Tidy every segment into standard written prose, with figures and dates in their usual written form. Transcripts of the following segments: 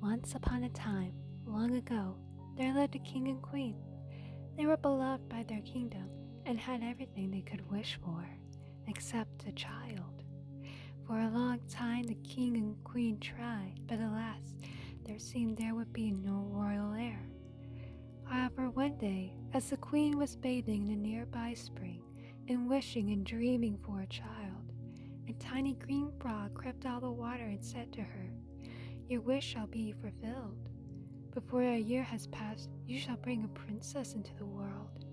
Once upon a time, long ago, there lived a king and queen. They were beloved by their kingdom and had everything they could wish for, except a child. For a long time the king and queen tried, but alas, there seemed there would be no royal heir. However, one day, as the queen was bathing in a nearby spring and wishing and dreaming for a child, a tiny green frog crept out of the water and said to her, "Your wish shall be fulfilled. Before a year has passed, you shall bring a princess into the world."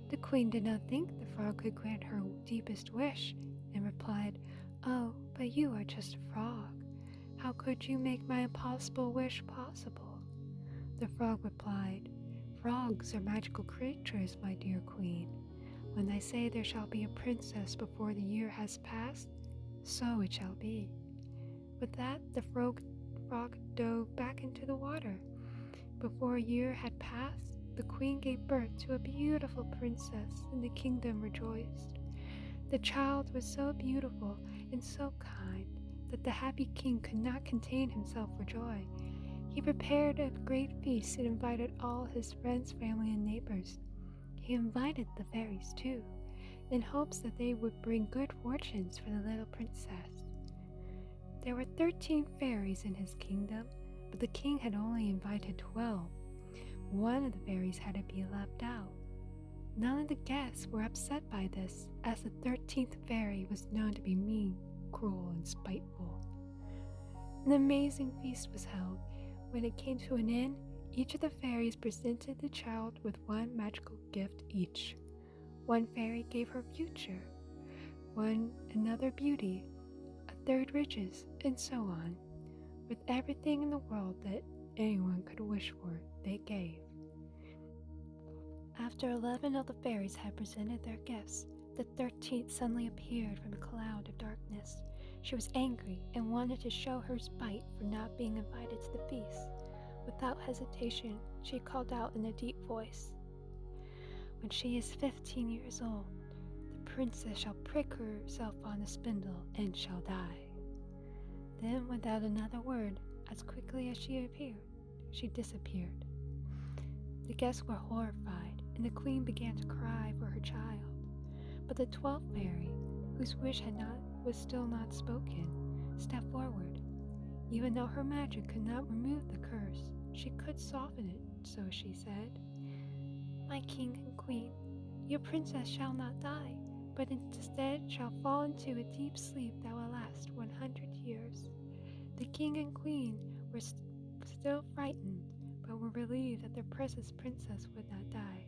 The queen did not think the frog could grant her deepest wish, and replied, "Oh, but you are just a frog. How could you make my impossible wish possible?" The frog replied, "Frogs are magical creatures, my dear queen. When I say there shall be a princess before the year has passed, so it shall be." With that, the frog dove back into the water. Before a year had passed, the queen gave birth to a beautiful princess, and the kingdom rejoiced. The child was so beautiful and so kind that the happy king could not contain himself for joy. He prepared a great feast and invited all his friends, family, and neighbors. He invited the fairies too, in hopes that they would bring good fortunes for the little princess. There were 13 fairies in his kingdom, but the king had only invited 12. One of the fairies had to be left out. None of the guests were upset by this, as the 13th fairy was known to be mean, cruel, and spiteful. An amazing feast was held. When it came to an end, each of the fairies presented the child with one magical gift each. One fairy gave her future, another beauty, a third riches, and so on. With everything in the world that anyone could wish for, they gave. After 11 of the fairies had presented their gifts, the 13th suddenly appeared from a cloud of darkness. She was angry and wanted to show her spite for not being invited to the feast. Without hesitation, she called out in a deep voice, "When she is 15 years old, the princess shall prick herself on a spindle and shall die." Then, without another word, as quickly as she appeared, she disappeared. The guests were horrified, and the queen began to cry for her child. But the 12th fairy, whose wish was still not spoken, stepped forward. Even though her magic could not remove the curse, she could soften it, so she said, "My king and queen, your princess shall not die, but instead shall fall into a deep sleep that will last 100 years. The king and queen were still frightened, but were relieved that their precious princess would not die.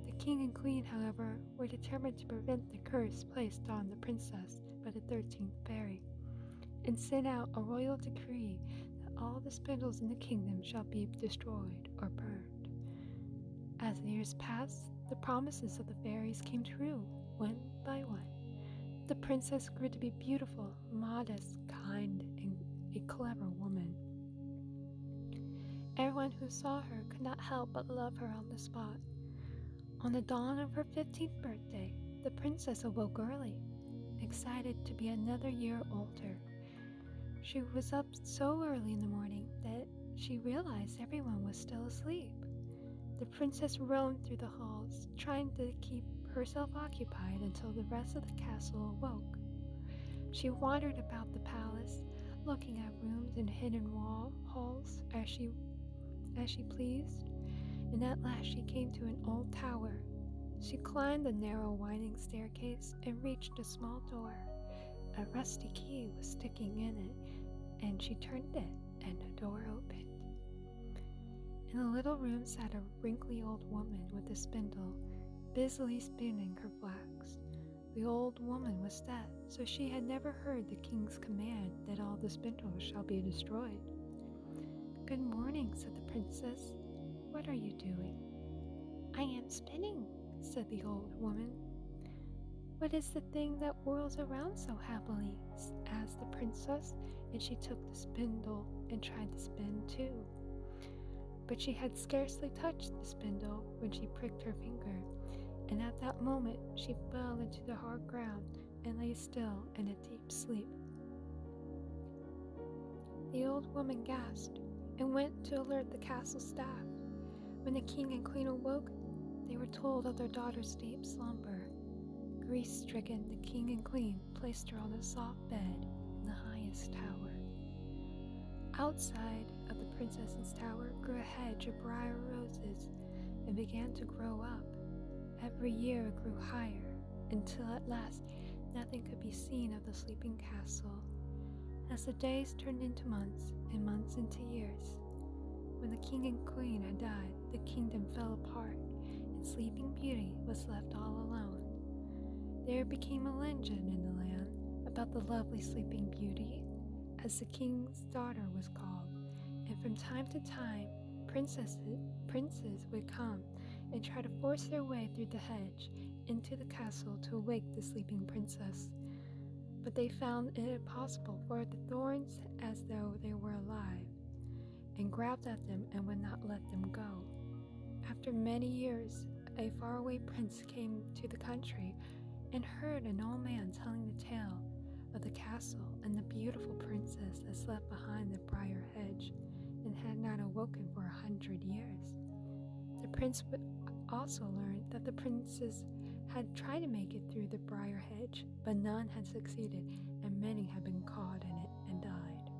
The king and queen, however, were determined to prevent the curse placed on the princess by the 13th fairy, and sent out a royal decree that all the spindles in the kingdom shall be destroyed or burned. As the years passed, the promises of the fairies came true, one by one. The princess grew to be beautiful, modest, kind, and a clever woman. Everyone who saw her could not help but love her on the spot. On the dawn of her 15th birthday, the princess awoke early, excited to be another year older. She was up so early in the morning that she realized everyone was still asleep. The princess roamed through the halls, trying to keep herself occupied until the rest of the castle awoke. She wandered about the palace, looking at rooms and hidden halls as she pleased, and at last she came to an old tower. She climbed the narrow winding staircase and reached a small door. A rusty key was sticking in it, and she turned it, and the door opened. In a little room sat a wrinkly old woman with a spindle, busily spinning her flax. The old woman was dead, so she had never heard the king's command that all the spindles shall be destroyed. "Good morning," said the princess. "What are you doing?" "I am spinning," said the old woman. "What is the thing that whirls around so happily?" asked the princess, and she took the spindle and tried to spin too. But she had scarcely touched the spindle when she pricked her finger, and at that moment she fell into the hard ground and lay still in a deep sleep. The old woman gasped and went to alert the castle staff. When the king and queen awoke, they were told of their daughter's deep slumber. Grief-stricken, the king and queen placed her on a soft bed in the highest tower. Outside of the princess's tower grew a hedge of briar roses and began to grow up. Every year it grew higher, until at last nothing could be seen of the sleeping castle. As the days turned into months and months into years, when the king and queen had died, the kingdom fell apart, and Sleeping Beauty was left all alone. There became a legend in the land about the lovely Sleeping Beauty, as the king's daughter was called, and from time to time, princes would come and try to force their way through the hedge into the castle to awake the sleeping princess. But they found it impossible, for the thorns, as though they were alive, and grabbed at them and would not let them go. After many years, a faraway prince came to the country and heard an old man telling the tale of the castle and the beautiful princess that slept behind the briar hedge and had not awoken for 100 years. The prince would also learn that the princess had tried to make it through the briar hedge, but none had succeeded, and many had been caught in it and died.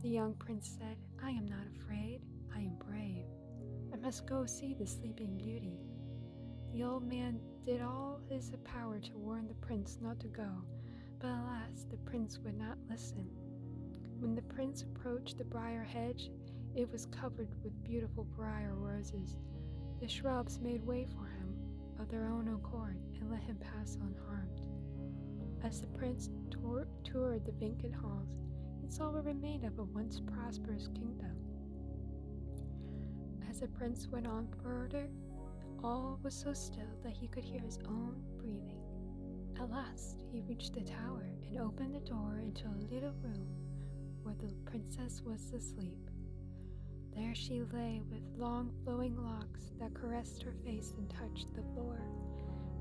The young prince said, "I am not afraid, I am brave. I must go see the Sleeping Beauty." The old man did all his power to warn the prince not to go, but alas, the prince would not listen. When the prince approached the briar hedge, it was covered with beautiful briar roses. The shrubs made way for him of their own accord and let him pass unharmed. As the prince toured the vacant halls, he saw what remained of a once prosperous kingdom. As the prince went on further, all was so still that he could hear his own breathing. At last, he reached the tower and opened the door into a little room where the princess was asleep. There she lay with long flowing locks that caressed her face and touched the floor.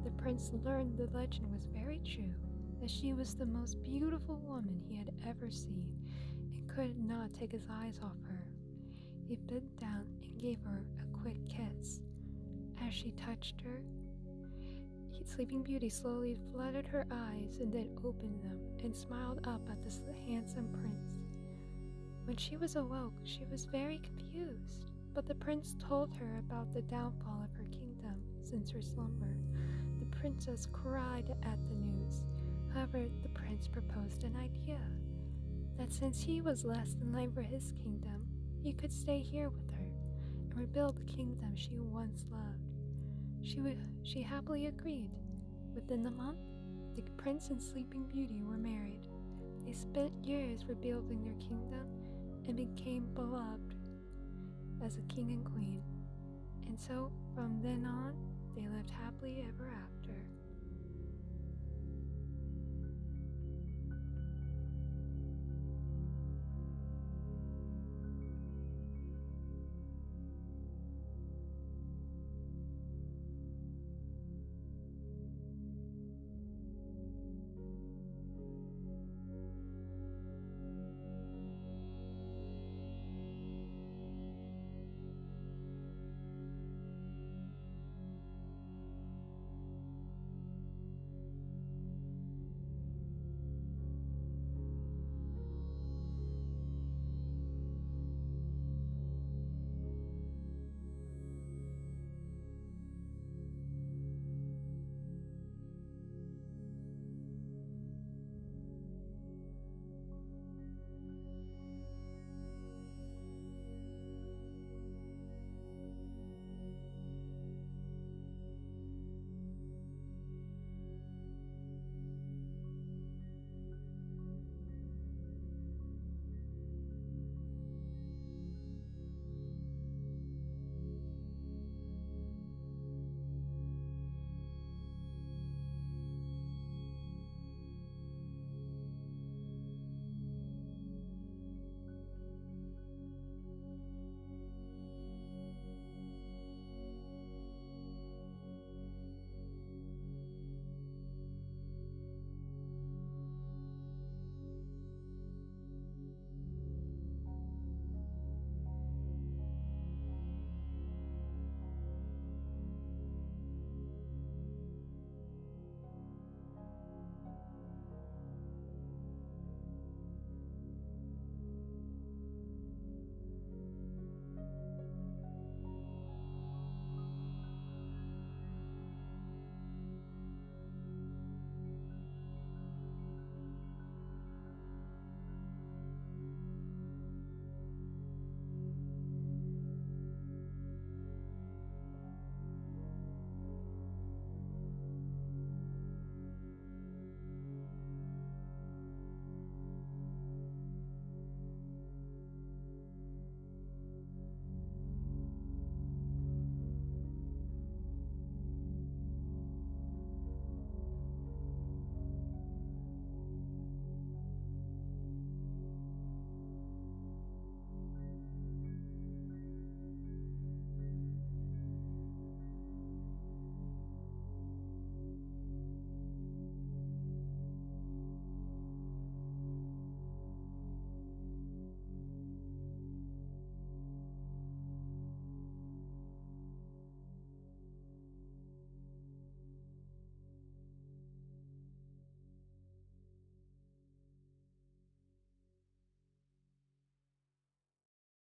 The prince learned the legend was very true, that she was the most beautiful woman he had ever seen, and could not take his eyes off her. He bent down and gave her a quick kiss. As she touched her, Sleeping Beauty slowly fluttered her eyes and then opened them and smiled up at the handsome prince. When she was awoke, she was very confused, but the prince told her about the downfall of her kingdom since her slumber. The princess cried at the news. However, the prince proposed an idea, that since he was last in line for his kingdom, he could stay here with her and rebuild the kingdom she once loved. She happily agreed. Within the month, the prince and Sleeping Beauty were married. They spent years rebuilding their kingdom and became beloved as a king and queen. And so, from then on, they lived happily ever after.